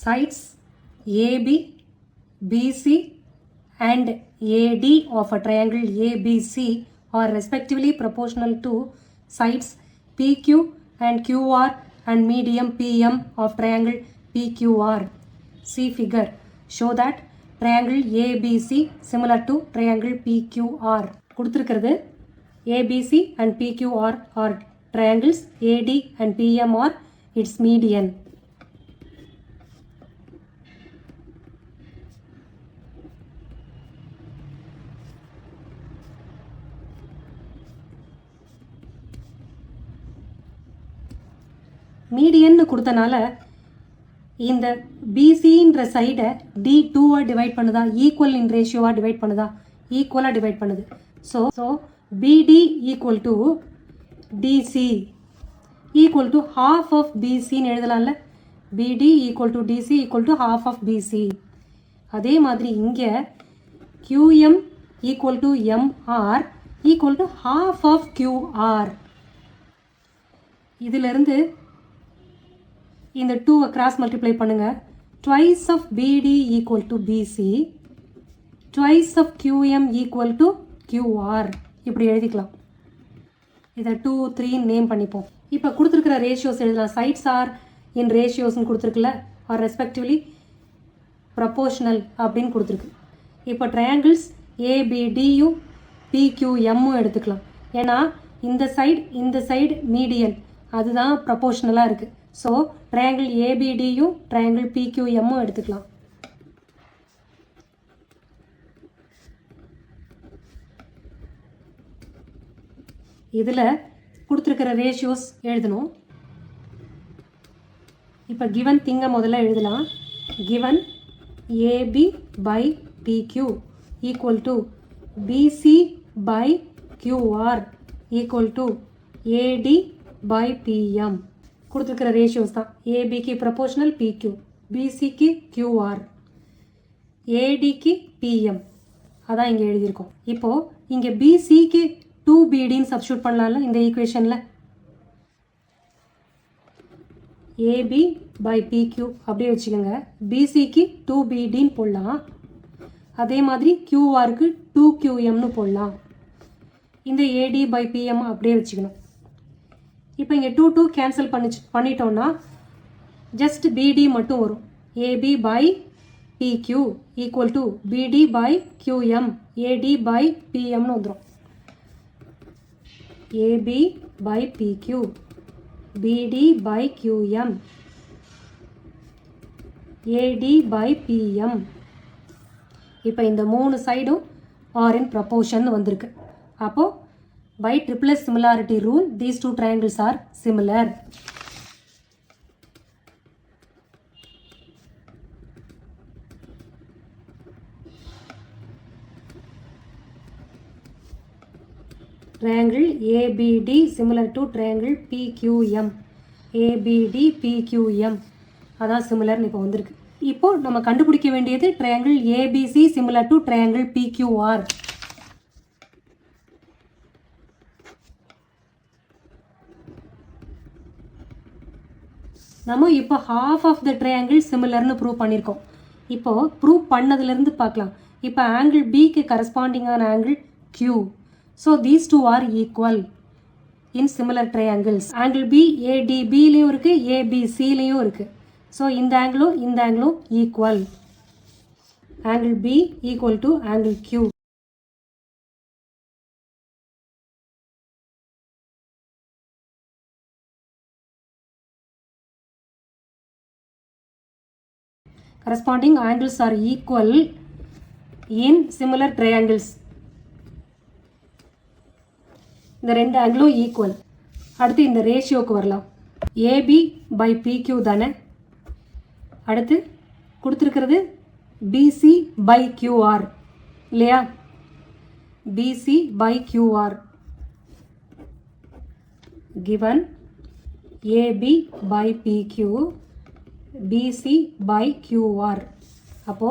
sides AB, BC and AD of a triangle ABC are respectively proportional to sides PQ and QR and medium PM of triangle PQR. See figure. Show that triangle ABC similar to triangle PQR. கொடுத்திருக்கிறது ABC and PQR are triangles, AD and PM are its median. மீடியன்னு கொடுத்தனால இந்த பிசின்ற சைடை D2-ஆக divide பண்ணுதா, equal இன் ரேஷியோவாக divide பண்ணுதா, ஈக்குவலாக divide பண்ணுது. So BD equal to DC equal to half of BCன்னு எழுதலாம்ல. BD equal to DC equal to half of BC. அதே மாதிரி இங்கே QM equal to MR equal to half of QR. இதிலிருந்து இந்த 2-வை cross multiply பண்ணுங்க. twice of BD equal to BC, twice of QM equal to QR. இப்படி எழுதிக்கலாம். இதை 2, 3 name பண்ணிப்போம். இப்போ கொடுத்துருக்கிற ரேஷியோஸ் எழுதலாம். சைட்ஸ் ஆர் இன் ரேஷியோஸ்ன்னு கொடுத்துருக்குல்ல, ஆர் ரெஸ்பெக்டிவ்லி ப்ரப்போர்ஷனல் அப்படின்னு கொடுத்துருக்கு. இப்போ ட்ரையாங்கிள்ஸ் ABDயும் PQMும் எடுத்துக்கலாம். ஏன்னா இந்த சைடு மீடியன், அதுதான் ப்ரப்போர்ஷனலாக இருக்குது. ஸோ ட்ரையாங்கிள் ABDயும் ட்ரையாங்கிள் PQMும் எடுத்துக்கலாம். இதில் கொடுத்துருக்கிற ரேஷியோஸ் எழுதணும். இப்போ கிவன் திங்கை முதல்ல எழுதலாம். Given AB by PQ equal to BC by QR equal to AD by PM. கொடுத்துருக்கிற ரேஷியோஸ் தான். ஏபிக்கு ப்ரப்போர்ஷனல் PQ, பிசிக்கு QR, ஏடிக்கு PM. அதான் இங்கே எழுதியிருக்கோம். இப்போது இங்கே பிசிக்கு 2BDன்னு சப்ஸ்டியூட் பண்ணலாம்ல இந்த ஈக்குவேஷனில். ஏபி பை PQ அப்படியே வச்சுக்கோங்க. பிசிக்கு 2BDன்னு போடலாம். அதே மாதிரி QRக்கு 2QMன்னு போடலாம். இந்த AD பை PM அப்படியே வச்சுக்கணும். இப்போ இங்கே 2 கேன்சல் பண்ணிட்டோம்னா ஜஸ்ட் BD மட்டும் வரும். AB by PQ equal to BD by QM, AD by PMனு வந்துடும். AB by PQ, BD by QM, AD by PM. இப்போ இந்த 3 சைடும் ஆர் இன் ப்ரப்போர்ஷன் வந்திருக்கு. அப்போது by triplets similarity rule, these two triangles are similar. Triangle ABD similar to triangle PQM. ABD PQM அதான் சிமிலர்னு இப்போ வந்திருக்கு. இப்போ நம்ம கண்டுபிடிக்க வேண்டியது triangle ABC similar to triangle PQR. நம்ம இப்போ half of the triangle similarனு ப்ரூவ் பண்ணியிருக்கோம். இப்போது ப்ரூவ் பண்ணதுலேருந்து பார்க்கலாம். இப்போ ஆங்கிள் பிக்கு கரஸ்பாண்டிங்கான angle Q. So these two are equal in similar triangles. Angle P ADBலையும் இருக்குது, ABCலையும் இருக்குது. ஸோ இந்த ஆங்கிளும் equal. Angle B equal to angle Q. Corresponding angles are equal in similar triangles. இந்த ரெண்டு ஆங்கிளும் ஈக்குவல். அடுத்து இந்த ரேஷியோக்கு வரலாம். AB by PQ தானே. அடுத்து கொடுத்துருக்கிறது BC by QR இல்லையா. BC by QR given AB by PQ, BC by QR. அப்போ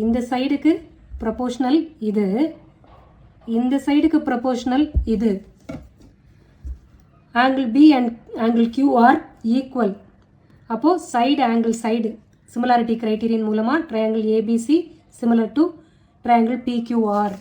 இந்த சைடுக்கு ப்ரப்போர்ஷனல் இது, இந்த சைடுக்கு ப்ரப்போர்ஷனல் இது. Angle B and angle Q are equal. அப்போ side angle side similarity criterion மூலமாக triangle ABC similar to triangle PQR.